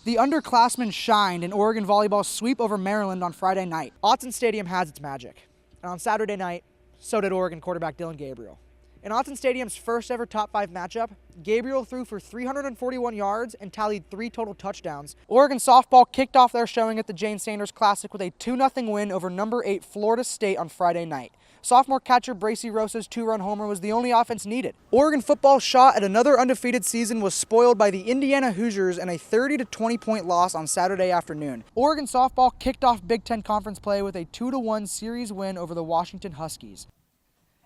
The underclassmen shined in Oregon volleyball's sweep over Maryland on Friday night. Autzen Stadium has its magic. And on Saturday night, so did Oregon quarterback Dillon Gabriel. In Autzen Stadium's first ever top 5 matchup, Gabriel threw for 341 yards and tallied 3 total touchdowns. Oregon softball kicked off their showing at the Jane Sanders Classic with a 2-0 win over number 8 Florida State on Friday night. Sophomore catcher Bracy Rosa's 2-run homer was the only offense needed. Oregon football's shot at another undefeated season was spoiled by the Indiana Hoosiers in a 30-20 point loss on Saturday afternoon. Oregon softball kicked off Big Ten Conference play with a 2-1 series win over the Washington Huskies.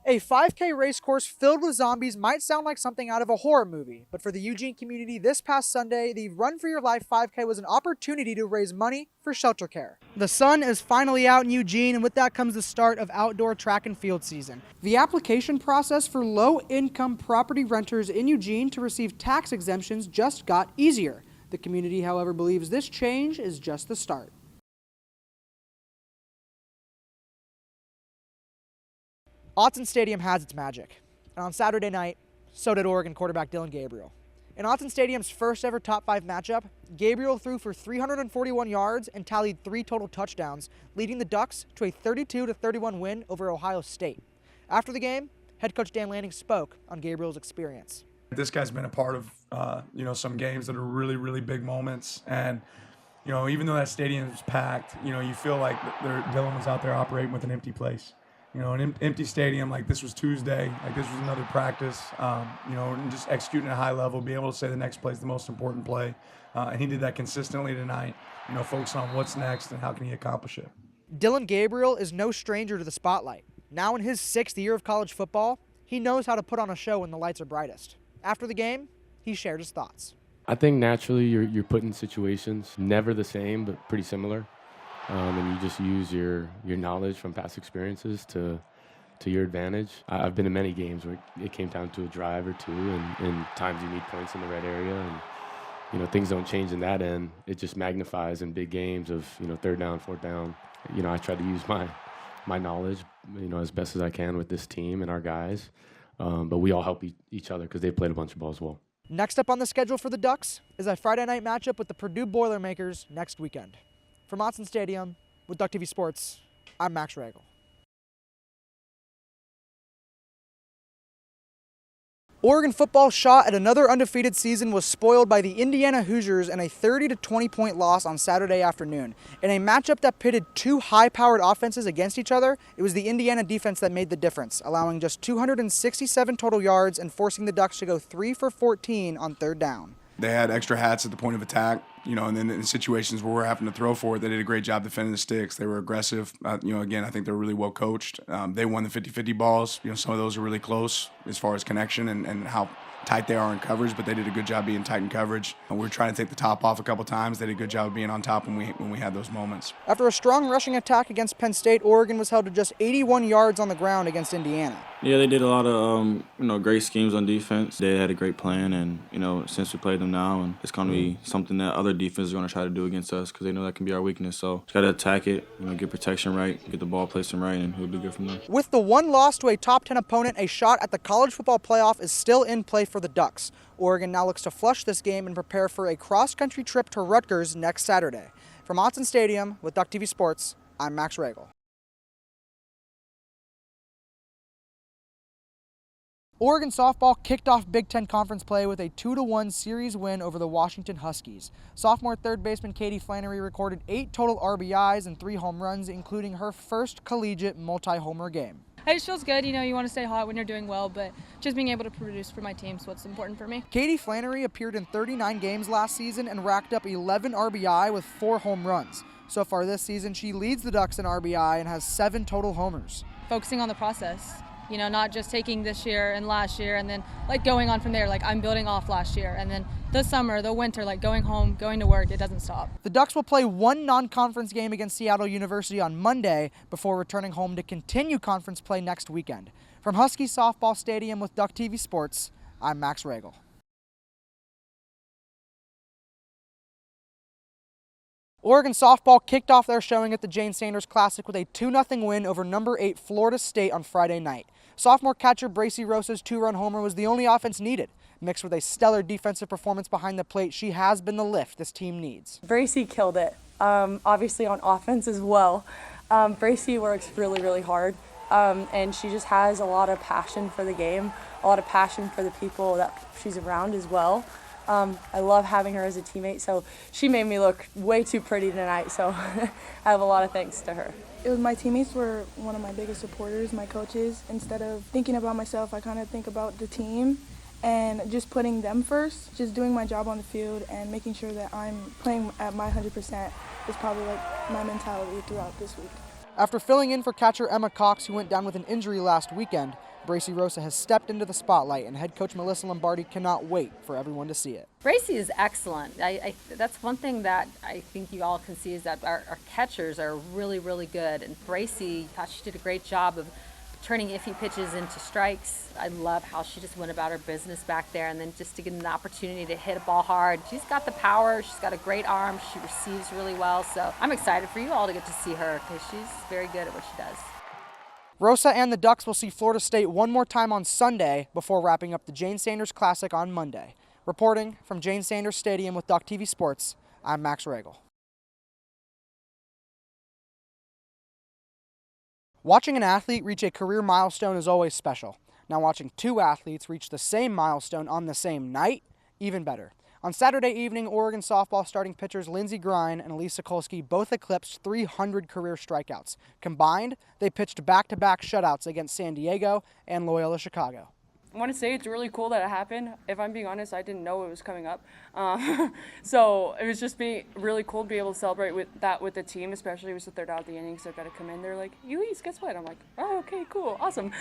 A 5K race course filled with zombies might sound like something out of a horror movie, but for the Eugene community this past Sunday, the Run for Your Life 5K was an opportunity to raise money for shelter care. The sun is finally out in Eugene, and with that comes the start of outdoor track and field season. The application process for low-income property renters in Eugene to receive tax exemptions just got easier. The community, however, believes this change is just the start. Autzen Stadium has its magic. And on Saturday night, so did Oregon quarterback Dillon Gabriel. In Autzen Stadium's first ever top 5 matchup, Gabriel threw for 341 yards and tallied 3 total touchdowns, leading the Ducks to a 32-31 win over Ohio State. After the game, head coach Dan Lanning spoke on Gabriel's experience. This guy's been a part of, some games that are really, really big moments. And, even though that stadium is packed, you feel like Dillon was out there operating with an empty place. An empty stadium, like this was Tuesday, like this was another practice, and just executing at a high level, being able to say the next play is the most important play. And he did that consistently tonight, focusing on what's next and how can he accomplish it. Dillon Gabriel is no stranger to the spotlight. Now in his 6th year of college football, he knows how to put on a show when the lights are brightest. After the game, he shared his thoughts. I think naturally you're put in situations, never the same, but pretty similar. And you just use your knowledge from past experiences to your advantage. I've been in many games where it came down to a drive or two, and times you need points in the red area, and things don't change in that end. It just magnifies in big games of 3rd down, 4th down. I try to use my knowledge as best as I can with this team and our guys, but we all help each other because they played a bunch of ball as well. Next up on the schedule for the Ducks is a Friday night matchup with the Purdue Boilermakers next weekend. From Autzen Stadium, with Duck TV Sports, I'm Max Ragel. Oregon football's shot at another undefeated season was spoiled by the Indiana Hoosiers in a 30-20 point loss on Saturday afternoon. In a matchup that pitted 2 high-powered offenses against each other, it was the Indiana defense that made the difference, allowing just 267 total yards and forcing the Ducks to go 3 for 14 on 3rd down. They had extra hats at the point of attack, and then in situations where we're having to throw for it, they did a great job defending the sticks. They were aggressive. Again, I think they're really well coached. They won the 50-50 balls. Some of those are really close as far as connection and how tight they are in coverage, but they did a good job being tight in coverage. And we were trying to take the top off a couple times. They did a good job of being on top when we had those moments. After a strong rushing attack against Penn State, Oregon was held to just 81 yards on the ground against Indiana. Yeah, they did a lot of great schemes on defense. They had a great plan, and since we played them now, and it's going to be something that other defenses are going to try to do against us because they know that can be our weakness. So just got to attack it, get protection right, get the ball placement right, and we'll be good from there. With the one loss to a top 10 opponent, a shot at the college football playoff is still in play for the Ducks. Oregon now looks to flush this game and prepare for a cross-country trip to Rutgers next Saturday. From Autzen Stadium with Duck TV Sports, I'm Max Ragel. Oregon softball kicked off Big Ten Conference play with a 2-1 series win over the Washington Huskies. Sophomore 3rd baseman Katie Flannery recorded 8 total RBIs and 3 home runs, including her first collegiate multi-homer game. It just feels good, you want to stay hot when you're doing well, but just being able to produce for my team is what's important for me. Katie Flannery appeared in 39 games last season and racked up 11 RBI with 4 home runs. So far this season, she leads the Ducks in RBI and has 7 total homers. Focusing on the process, not just taking this year and last year and then going on from there, I'm building off last year, and then the summer, the winter, going home, going to work, it doesn't stop. The Ducks will play one non-conference game against Seattle University on Monday before returning home to continue conference play next weekend. From Husky Softball Stadium with Duck TV Sports, I'm Max Ragel. Oregon softball kicked off their showing at the Jane Sanders Classic with a 2-0 win over number 8 Florida State on Friday night. Sophomore catcher Bracy Rosa's 2-run homer was the only offense needed. Mixed with a stellar defensive performance behind the plate, she has been the lift this team needs. Bracy killed it, obviously on offense as well. Bracy works really, really hard, and she just has a lot of passion for the game, a lot of passion for the people that she's around as well. I love having her as a teammate, so she made me look way too pretty tonight, so I have a lot of thanks to her. My teammates were one of my biggest supporters, my coaches. Instead of thinking about myself, I kind of think about the team and just putting them first, just doing my job on the field and making sure that I'm playing at my 100% is probably like my mentality throughout this week. After filling in for catcher Emma Cox, who went down with an injury last weekend, Bracy Rosa has stepped into the spotlight, and head coach Melissa Lombardi cannot wait for everyone to see it. Bracy is excellent. That's one thing that I think you all can see is that our catchers are really, really good. And Bracy, thought she did a great job of turning iffy pitches into strikes. I love how she just went about her business back there, and then just to get an opportunity to hit a ball hard. She's got the power, she's got a great arm, she receives really well. So I'm excited for you all to get to see her because she's very good at what she does. Rosa and the Ducks will see Florida State one more time on Sunday before wrapping up the Jane Sanders Classic on Monday. Reporting from Jane Sanders Stadium with Duck TV Sports, I'm Max Ragel. Watching an athlete reach a career milestone is always special. Now watching two athletes reach the same milestone on the same night, even better. On Saturday evening, Oregon softball starting pitchers Lindsey Grine and Elise Sokolsky both eclipsed 300 career strikeouts. Combined, they pitched back-to-back shutouts against San Diego and Loyola Chicago. I want to say it's really cool that it happened. If I'm being honest, I didn't know it was coming up. So it was just really cool to be able to celebrate with the team, especially with the third out of the inning. So I've got to come in there like, Elise, guess what? I'm like, oh, okay, cool, awesome.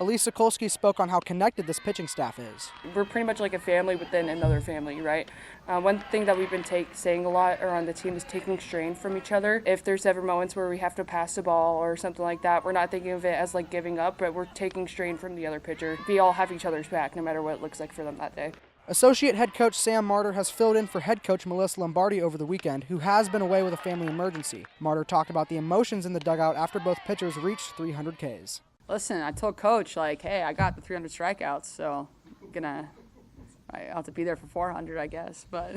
Elise Sokolsky spoke on how connected this pitching staff is. We're pretty much like a family within another family, right? One thing that we've been saying a lot around the team is taking strain from each other. If there's ever moments where we have to pass the ball or something like that, we're not thinking of it as like giving up, but we're taking strain from the other pitcher. We all have each other's back, no matter what it looks like for them that day. Associate head coach Sam Martyr has filled in for head coach Melissa Lombardi over the weekend, who has been away with a family emergency. Martyr talked about the emotions in the dugout after both pitchers reached 300 Ks. Listen, I told Coach, like, hey, I got the 300 strikeouts, so I have to be there for 400, I guess. But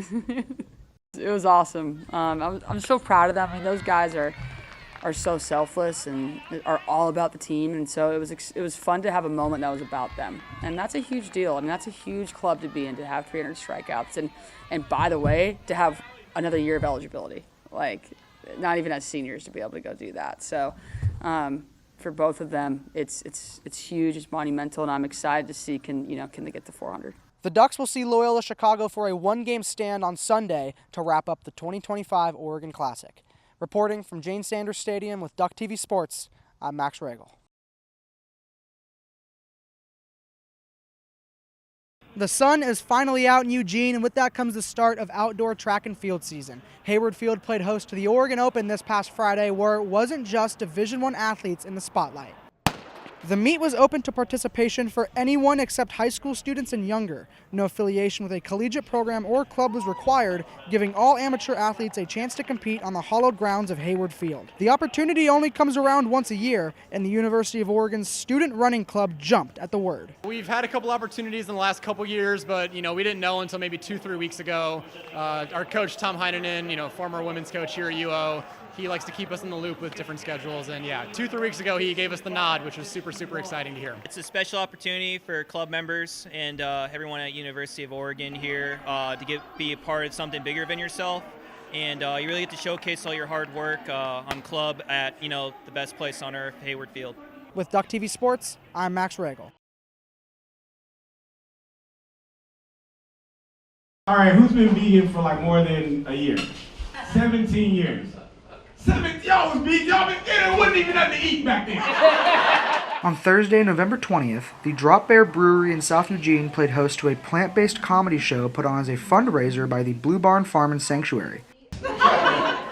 it was awesome. I'm so proud of them. I mean, those guys are so selfless and are all about the team, and so it was fun to have a moment that was about them, and that's a huge deal. I mean, that's a huge club to be in, to have 300 strikeouts, and by the way, to have another year of eligibility. Like, not even as seniors to be able to go do that. So. For both of them, it's huge, it's monumental, and I'm excited to see can they get to 400. The Ducks will see Loyola Chicago for a one-game stand on Sunday to wrap up the 2025 Oregon Classic. Reporting from Jane Sanders Stadium with Duck TV Sports, I'm Max Ragel. The sun is finally out in Eugene, and with that comes the start of outdoor track and field season. Hayward Field played host to the Oregon Open this past Friday, where it wasn't just Division I athletes in the spotlight. The meet was open to participation for anyone except high school students and younger. No affiliation with a collegiate program or club was required, giving all amateur athletes a chance to compete on the hallowed grounds of Hayward Field. The opportunity only comes around once a year, and the University of Oregon's Student Running Club jumped at the word. We've had a couple opportunities in the last couple years, but we didn't know until maybe 2-3 weeks ago. Our coach Tom Heinonen, former women's coach here at UO, he likes to keep us in the loop with different schedules, and 2-3 weeks ago he gave us the nod, which was super exciting to hear. It's a special opportunity for club members and everyone at University of Oregon here to be a part of something bigger than yourself, and you really get to showcase all your hard work on club at the best place on earth, Hayward Field. With Duck TV Sports, I'm Max Ragel. All right, who's been vegan for like more than a year? 17 years. Y'all was vegan, y'all been eating, wasn't even nothing to eat back then. On Thursday, November 20th, the Drop Bear Brewery in South Eugene played host to a plant-based comedy show put on as a fundraiser by the Blue Barn Farm and Sanctuary.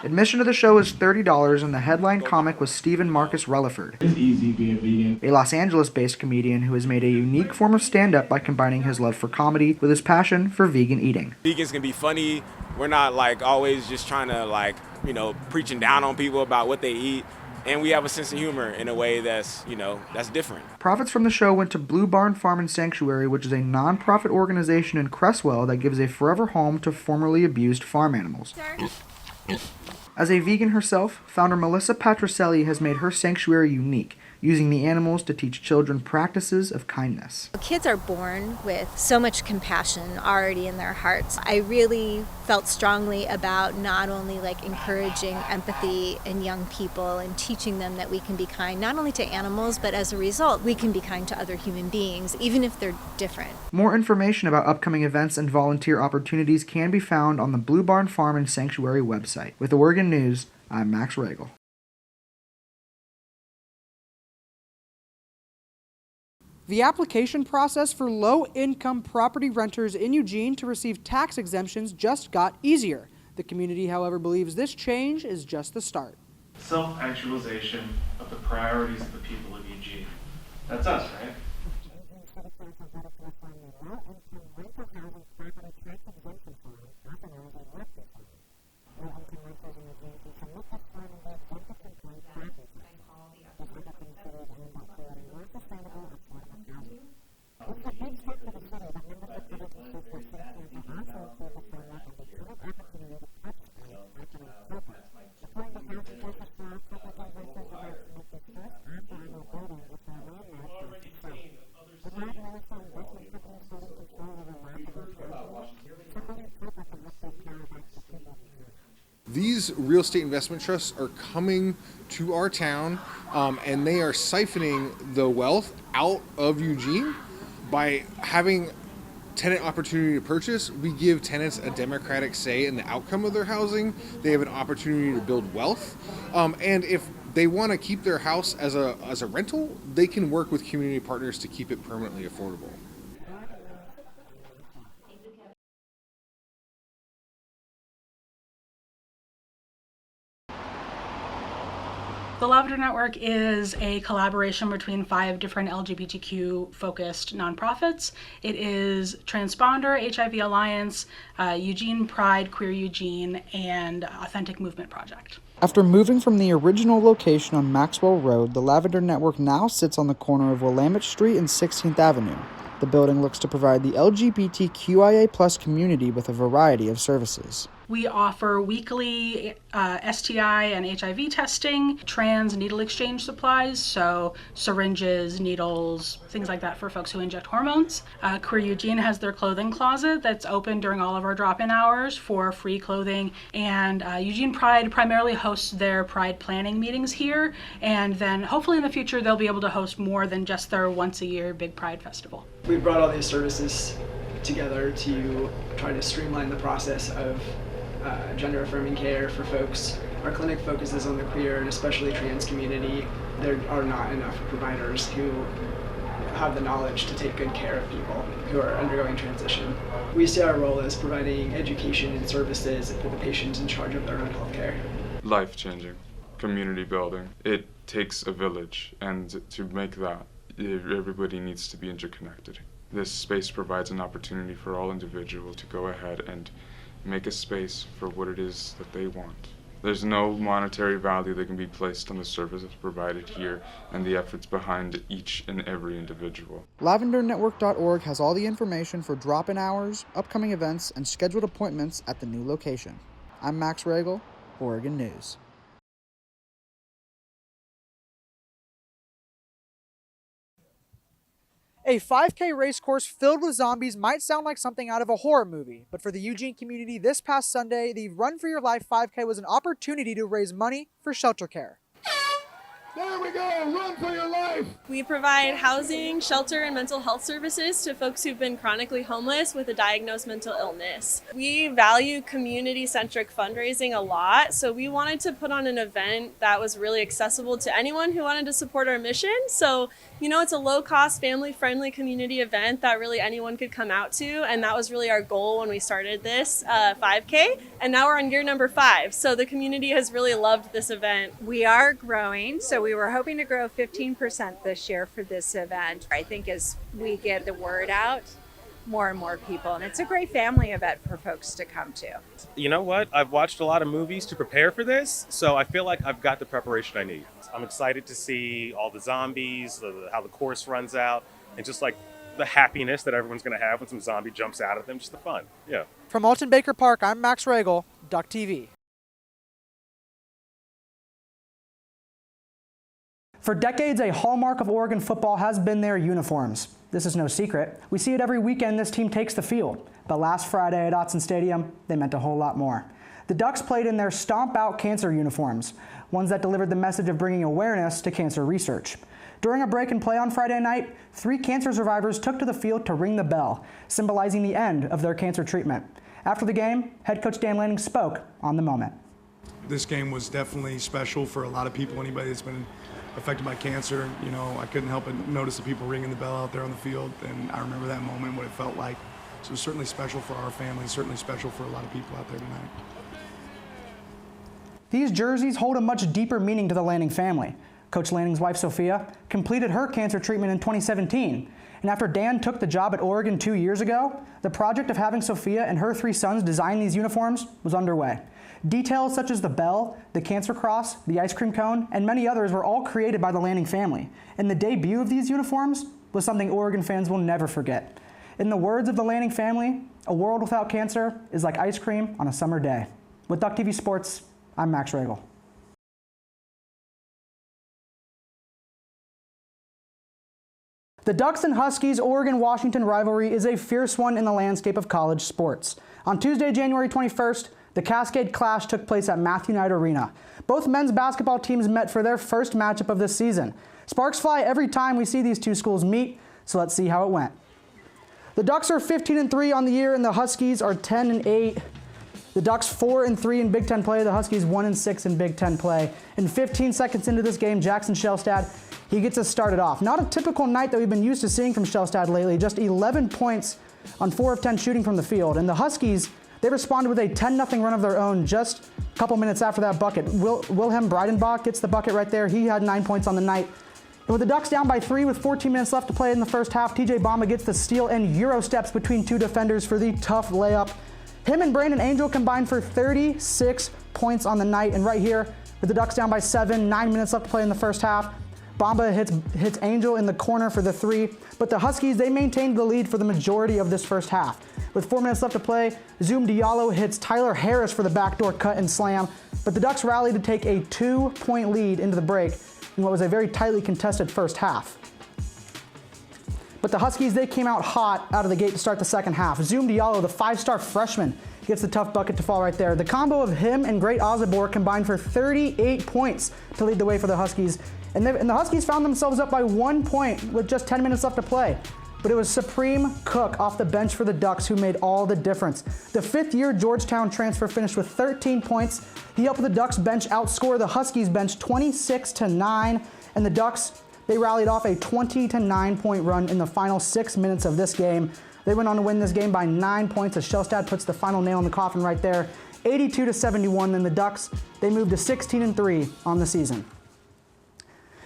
Admission to the show was $30, and the headline comic was Stephen Marcus Relaford. It's easy being vegan. A Los Angeles-based comedian who has made a unique form of stand-up by combining his love for comedy with his passion for vegan eating. Vegans can be funny. We're not always just trying to preaching down on people about what they eat. and we have a sense of humor in a way that's, that's different. Profits from the show went to Blue Barn Farm and Sanctuary, which is a non-profit organization in Cresswell that gives a forever home to formerly abused farm animals. As a vegan herself, founder Melissa Patricelli has made her sanctuary unique, using the animals to teach children practices of kindness. Kids are born with so much compassion already in their hearts. I really felt strongly about not only encouraging empathy in young people and teaching them that we can be kind not only to animals, but as a result, we can be kind to other human beings, even if they're different. More information about upcoming events and volunteer opportunities can be found on the Blue Barn Farm and Sanctuary website. With Oregon News, I'm Max Ragel. The application process for low-income property renters in Eugene to receive tax exemptions just got easier. The community, however, believes this change is just the start. Self-actualization of the priorities of the people of Eugene. That's us, right? These real estate investment trusts are coming to our town, and they are siphoning the wealth out of Eugene by having tenant opportunity to purchase. We give tenants a democratic say in the outcome of their housing. They have an opportunity to build wealth, and if they want to keep their house as a rental, they can work with community partners to keep it permanently affordable. The Lavender Network is a collaboration between 5 different LGBTQ-focused nonprofits. It is Transponder, HIV Alliance, Eugene Pride, Queer Eugene, and Authentic Movement Project. After moving from the original location on Maxwell Road, the Lavender Network now sits on the corner of Willamette Street and 16th Avenue. The building looks to provide the LGBTQIA+ community with a variety of services. We offer weekly STI and HIV testing, trans needle exchange supplies, so syringes, needles, things like that for folks who inject hormones. Queer Eugene has their clothing closet that's open during all of our drop-in hours for free clothing, and Eugene Pride primarily hosts their Pride planning meetings here, and then hopefully in the future they'll be able to host more than just their once-a-year Big Pride Festival. We brought all these services together to try to streamline the process of gender-affirming care for folks. Our clinic focuses on the queer and especially trans community. There are not enough providers who have the knowledge to take good care of people who are undergoing transition. We see our role as providing education and services for the patients in charge of their own health care. Life-changing, community building. It takes a village, and to make that, everybody needs to be interconnected. This space provides an opportunity for all individuals to go ahead and make a space for what it is that they want. There's no monetary value that can be placed on the services provided here and the efforts behind each and every individual. LavenderNetwork.org has all the information for drop-in hours, upcoming events, and scheduled appointments at the new location. I'm Max Ragel, Oregon News. A 5K race course filled with zombies might sound like something out of a horror movie, but for the Eugene community this past Sunday, the Run for Your Life 5K was an opportunity to raise money for shelter care. There we go, Run for Your Life! We provide housing, shelter, and mental health services to folks who've been chronically homeless with a diagnosed mental illness. We value community-centric fundraising a lot, so we wanted to put on an event that was really accessible to anyone who wanted to support our mission. So, it's a low-cost, family-friendly community event that really anyone could come out to, and that was really our goal when we started this 5K, and now we're on year number 5, so the community has really loved this event. We are growing, so we were hoping to grow 15% this year for this event. I think as we get the word out, more and more people. And it's a great family event for folks to come to. You know what? I've watched a lot of movies to prepare for this, so I feel like I've got the preparation I need. I'm excited to see all the zombies, how the course runs out, and just like the happiness that everyone's going to have when some zombie jumps out at them, just the fun. Yeah. From Alton Baker Park, I'm Max Ragel, Duck TV. For decades, a hallmark of Oregon football has been their uniforms. This is no secret. We see it every weekend this team takes the field. But last Friday at Autzen Stadium, they meant a whole lot more. The Ducks played in their Stomp Out Cancer uniforms, ones that delivered the message of bringing awareness to cancer research. During a break and play on Friday night, 3 cancer survivors took to the field to ring the bell, symbolizing the end of their cancer treatment. After the game, head coach Dan Lanning spoke on the moment. This game was definitely special for a lot of people, anybody that's been affected by cancer. You know, I couldn't help but notice the people ringing the bell out there on the field, and I remember that moment, what it felt like. So it was certainly special for our family, certainly special for a lot of people out there tonight. These jerseys hold a much deeper meaning to the Lanning family. Coach Lanning's wife, Sophia, completed her cancer treatment in 2017. And after Dan took the job at Oregon 2 years ago, the project of having Sophia and her 3 sons design these uniforms was underway. Details such as the bell, the cancer cross, the ice cream cone, and many others were all created by the Lanning family. And the debut of these uniforms was something Oregon fans will never forget. In the words of the Lanning family, a world without cancer is like ice cream on a summer day. With Duck TV Sports, I'm Max Ragel. The Ducks and Huskies Oregon-Washington rivalry is a fierce one in the landscape of college sports. On Tuesday, January 21st, the Cascade Clash took place at Matthew Knight Arena. Both men's basketball teams met for their first matchup of this season. Sparks fly every time we see these two schools meet, so let's see how it went. The Ducks are 15-3 on the year, and the Huskies are 10-8. The Ducks 4-3 in Big Ten play, the Huskies 1-6 in Big Ten play. And 15 seconds into this game, Jackson Shellstad, he gets us started off. Not a typical night that we've been used to seeing from Shellstad lately, just 11 points on 4 of 10 shooting from the field. And the Huskies, they responded with a 10-0 run of their own just a couple minutes after that bucket. Wilhelm Breidenbach gets the bucket right there. He had 9 points on the night. And with the Ducks down by 3 with 14 minutes left to play in the first half, TJ Bamba gets the steal and Euro steps between 2 defenders for the tough layup. Him and Brandon Angel combined for 36 points on the night. And right here, with the Ducks down by 7, 9 minutes left to play in the first half, Bamba hits Angel in the corner for the 3. But the Huskies, they maintained the lead for the majority of this first half. With 4 minutes left to play, Zoom Diallo hits Tyler Harris for the backdoor cut and slam. But the Ducks rallied to take a 2-point lead into the break in what was a very tightly contested first half. But the Huskies, they came out hot out of the gate to start the second half. Zoom Diallo, the 5-star freshman, gets the tough bucket to fall right there. The combo of him and Great Ozabor combined for 38 points to lead the way for the Huskies. And the Huskies found themselves up by 1 point with just 10 minutes left to play. But it was Supreme Cook off the bench for the Ducks who made all the difference. The fifth-year Georgetown transfer finished with 13 points. He helped the Ducks bench outscore the Huskies bench 26-9. And the Ducks, they rallied off a 20-9 run in the final 6 minutes of this game. They went on to win this game by 9 points as Shellstad puts the final nail in the coffin right there. 82-71, then the Ducks, they moved to 16-3 on the season.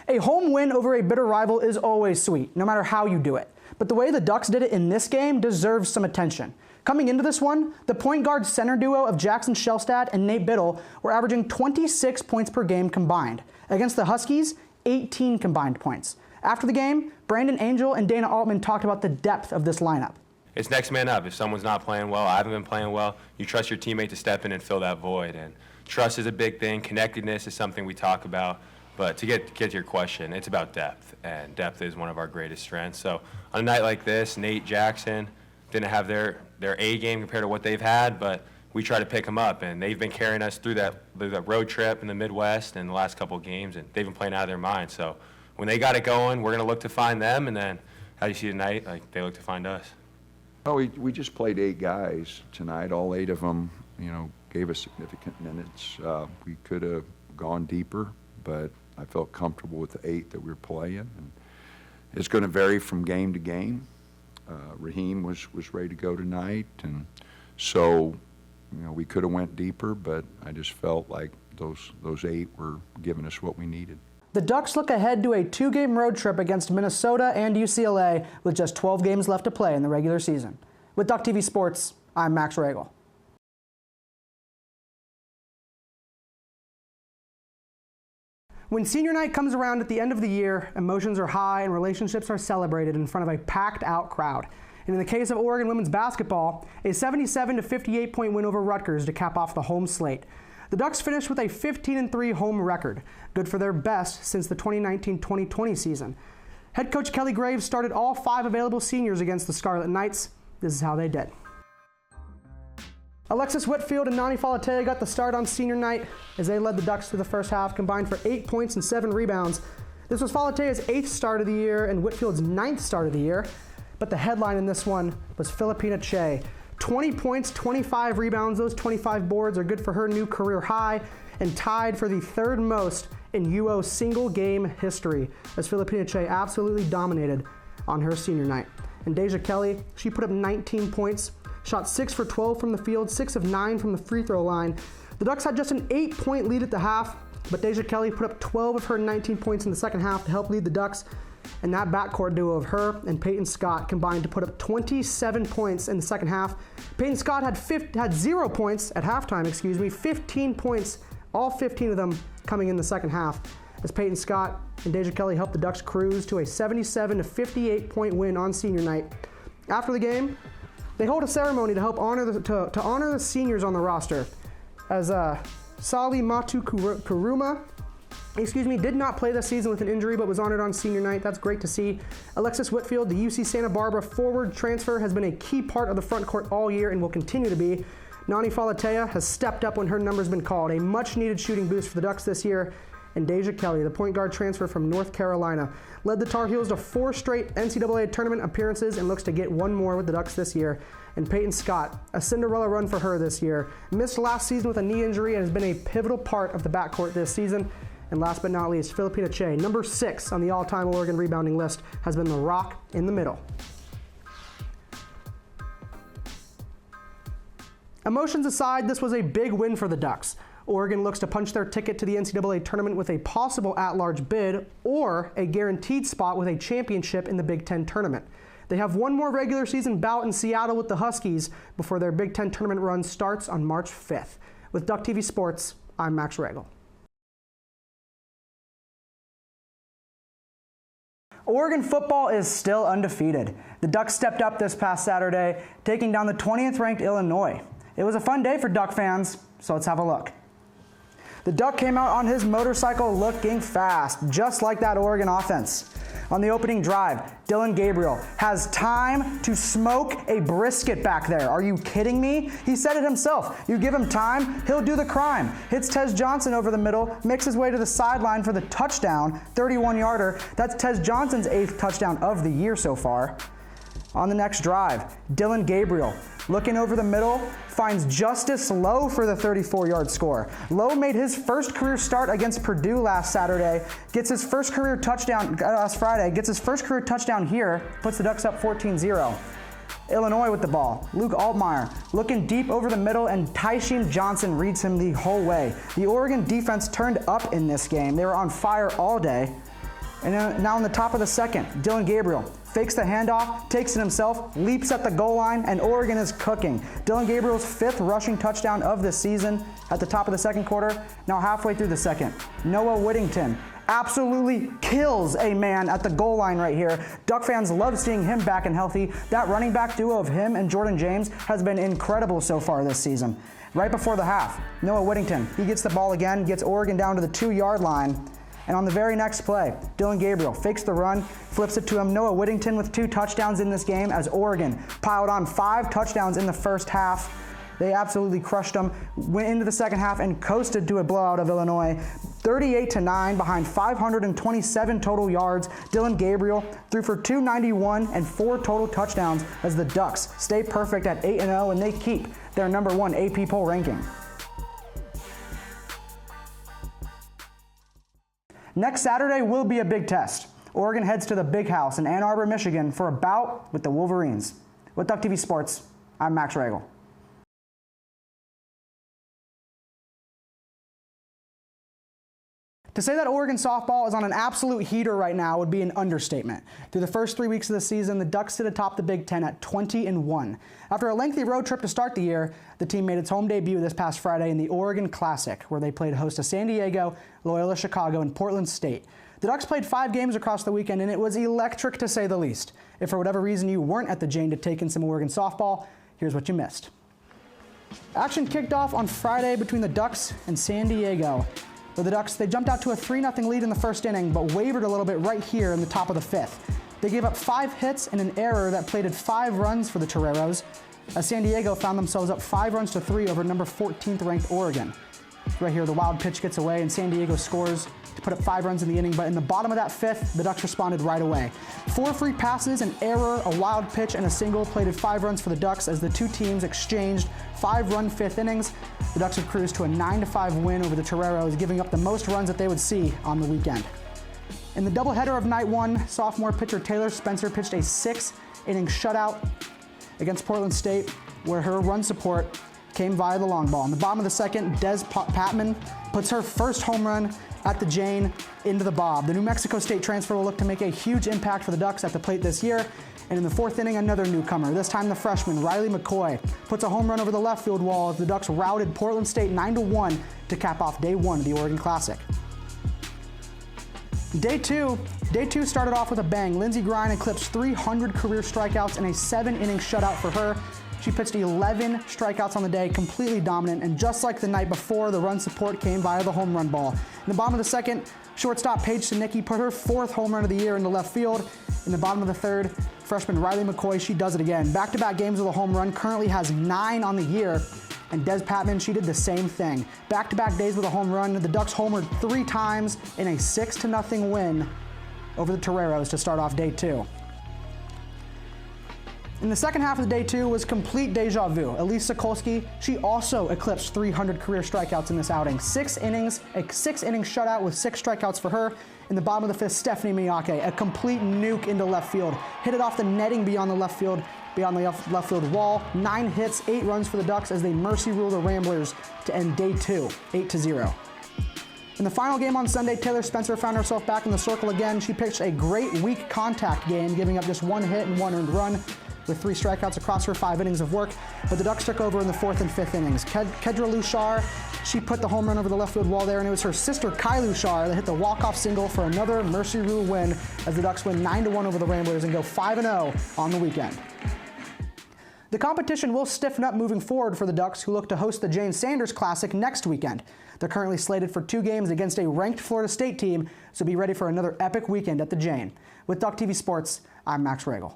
A home win over a bitter rival is always sweet, no matter how you do it. But the way the Ducks did it in this game deserves some attention. Coming into this one, the point guard center duo of Jackson Shellstad and Nate Biddle were averaging 26 points per game combined. Against the Huskies, 18 combined points. After the game, Brandon Angel and Dana Altman talked about the depth of this lineup. It's next man up. If someone's not playing well, I haven't been playing well, you trust your teammate to step in and fill that void. And trust is a big thing. Connectedness is something we talk about. But to get to your question, it's about depth, and depth is one of our greatest strengths. So on a night like this, Nate, Jackson didn't have their A game compared to what they've had, but we try to pick them up, and they've been carrying us through that road trip in the Midwest and the last couple of games, and they've been playing out of their minds. So when they got it going, we're going to look to find them, and then how you see tonight, like they look to find us. Well, we just played 8 guys tonight. All 8 of them, gave us significant minutes. We could have gone deeper, but I felt comfortable with the 8 that we were playing. And it's going to vary from game to game. Raheem was ready to go tonight, and so we could have went deeper, but I just felt like those 8 were giving us what we needed. The Ducks look ahead to a 2-game road trip against Minnesota and UCLA with just 12 games left to play in the regular season. With Duck TV Sports, I'm Max Ragel. When senior night comes around at the end of the year, emotions are high and relationships are celebrated in front of a packed out crowd. And in the case of Oregon women's basketball, a 77 to 58 point win over Rutgers to cap off the home slate. The Ducks finished with a 15-3 home record, good for their best since the 2019-2020 season. Head coach Kelly Graves started all 5 available seniors against the Scarlet Knights. This is how they did. Alexis Whitfield and Nani Falatea got the start on senior night as they led the Ducks through the first half, combined for 8 points and 7 rebounds. This was Falatea's 8th start of the year and Whitfield's 9th start of the year. But the headline in this one was Filipina Che. 20 points, 25 rebounds. Those 25 boards are good for her new career high and tied for the 3rd most in UO single game history, as Filipina Che absolutely dominated on her senior night. And Deja Kelly, she put up 19 points, shot 6 for 12 from the field, 6 of 9 from the free throw line. The Ducks had just an 8-point lead at the half, but Deja Kelly put up 12 of her 19 points in the second half to help lead the Ducks. And that backcourt duo of her and Peyton Scott combined to put up 27 points in the second half. Peyton Scott had 0 points at halftime, 15 points, all 15 of them coming in the second half, as Peyton Scott and Deja Kelly helped the Ducks cruise to a 77 to 58 point win on senior night. After the game, they hold a ceremony to help honor the seniors on the roster, as Sali Matu Kuruma did not play this season with an injury but was honored on senior night. That's great to see. Alexis Whitfield, the UC Santa Barbara forward transfer, has been a key part of the front court all year and will continue to be. Nani Falatea has stepped up when her number's been called, a much-needed shooting boost for the Ducks this year. And Deja Kelly, the point guard transfer from North Carolina, led the Tar Heels to 4 straight NCAA tournament appearances and looks to get 1 more with the Ducks this year. And Peyton Scott, a Cinderella run for her this year, missed last season with a knee injury and has been a pivotal part of the backcourt this season. And last but not least, Filipina Che, number 6 on the all-time Oregon rebounding list, has been the rock in the middle. Emotions aside, this was a big win for the Ducks. Oregon looks to punch their ticket to the NCAA tournament with a possible at-large bid or a guaranteed spot with a championship in the Big Ten tournament. They have 1 more regular season bout in Seattle with the Huskies before their Big Ten tournament run starts on March 5th. With Duck TV Sports, I'm Max Ragel. Oregon football is still undefeated. The Ducks stepped up this past Saturday, taking down the 20th ranked Illinois. It was a fun day for Duck fans, so let's have a look. The Duck came out on his motorcycle looking fast, just like that Oregon offense. On the opening drive, Dylan Gabriel has time to smoke a brisket back there. Are you kidding me? He said it himself. You give him time, he'll do the crime. Hits Tez Johnson over the middle, makes his way to the sideline for the touchdown, 31-yarder. That's Tez Johnson's 8th touchdown of the year so far. On the next drive, Dylan Gabriel, looking over the middle, finds Justice Lowe for the 34-yard score. Lowe made his first career start against Purdue last Saturday, gets his first career touchdown last Friday, gets his first career touchdown here, puts the Ducks up 14-0. Illinois with the ball. Luke Altmaier looking deep over the middle, and Tyshim Johnson reads him the whole way. The Oregon defense turned up in this game. They were on fire all day. And now in the top of the second, Dylan Gabriel fakes the handoff, takes it himself, leaps at the goal line, and Oregon is cooking. Dylan Gabriel's 5th rushing touchdown of the season at the top of the second quarter. Now halfway through the second, Noah Whittington absolutely kills a man at the goal line right here. Duck fans love seeing him back and healthy. That running back duo of him and Jordan James has been incredible so far this season. Right before the half, Noah Whittington, he gets the ball again, gets Oregon down to the 2-yard line. And on the very next play, Dylan Gabriel fakes the run, flips it to him. Noah Whittington with 2 touchdowns in this game as Oregon piled on 5 touchdowns in the first half. They absolutely crushed them, went into the second half and coasted to a blowout of Illinois. 38-9 behind 527 total yards. Dylan Gabriel threw for 291 and 4 total touchdowns as the Ducks stay perfect at 8-0 and they keep their number 1 AP poll ranking. Next Saturday will be a big test. Oregon heads to the Big House in Ann Arbor, Michigan for a bout with the Wolverines. With Duck TV Sports, I'm Max Ragel. To say that Oregon softball is on an absolute heater right now would be an understatement. Through the first 3 weeks of the season, the Ducks sit atop the Big Ten at 20-1. After a lengthy road trip to start the year, the team made its home debut this past Friday in the Oregon Classic, where they played host to San Diego, Loyola Chicago, and Portland State. The Ducks played 5 games across the weekend, and it was electric to say the least. If for whatever reason you weren't at the Jane to take in some Oregon softball, here's what you missed. Action kicked off on Friday between the Ducks and San Diego. For the Ducks, they jumped out to a 3-0 lead in the first inning, but wavered a little bit right here in the top of the 5th. They gave up 5 hits and an error that plated 5 runs for the Toreros, as San Diego found themselves up 5 runs to 3 over number 14th ranked Oregon. Right here, the wild pitch gets away and San Diego scores to put up 5 runs in the inning, but in the bottom of that 5th, the Ducks responded right away. 4 free passes, an error, a wild pitch, and a single plated 5 runs for the Ducks as the two teams exchanged 5-run 5th innings. The Ducks have cruised to a 9-5 win over the Toreros, giving up the most runs that they would see on the weekend. In the doubleheader of night 1, sophomore pitcher Taylor Spencer pitched a 6-inning shutout against Portland State, where her run support came via the long ball. In the bottom of the 2nd, Des Patman puts her first home run at the Jane into the Bob. The New Mexico State transfer will look to make a huge impact for the Ducks at the plate this year. And in the 4th inning, another newcomer, this time the freshman, Riley McCoy, puts a home run over the left field wall as the Ducks routed Portland State 9-1 to cap off day 1 of the Oregon Classic. Day two started off with a bang. Lindsey Grine eclipsed 300 career strikeouts in a 7-inning shutout for her. She pitched 11 strikeouts on the day, completely dominant, and just like the night before, the run support came via the home run ball. In the bottom of the 2nd, shortstop Paige Sinicki put her 4th home run of the year into left field. In the bottom of the 3rd, freshman Riley McCoy, she does it again. Back-to-back games with a home run, currently has 9 on the year. And Des Patman, she did the same thing. Back-to-back days with a home run, the Ducks homered 3 times in a 6-0 win over the Toreros to start off day 2. In the second half of the day 2 was complete deja vu. Elise Sokolsky, she also eclipsed 300 career strikeouts in this outing. 6 innings, a 6-inning shutout with 6 strikeouts for her. In the bottom of the 5th, Stephanie Miyake, a complete nuke into left field. Hit it off the netting beyond the left field wall. 9 hits, 8 runs for the Ducks as they mercy rule the Ramblers to end day 2, 8-0. In the final game on Sunday, Taylor Spencer found herself back in the circle again. She pitched a great weak contact game, giving up just 1 hit and 1 earned run with 3 strikeouts across her 5 innings of work. But the Ducks took over in the 4th and 5th innings. Kedra Lushar, she put the home run over the left field wall there, and it was her sister Kai Lushar that hit the walk-off single for another mercy rule win as the Ducks win 9-1 over the Ramblers and go 5-0 on the weekend. The competition will stiffen up moving forward for the Ducks, who look to host the Jane Sanders Classic next weekend. They're currently slated for 2 games against a ranked Florida State team, so be ready for another epic weekend at the Jane. With Duck TV Sports, I'm Max Ragel.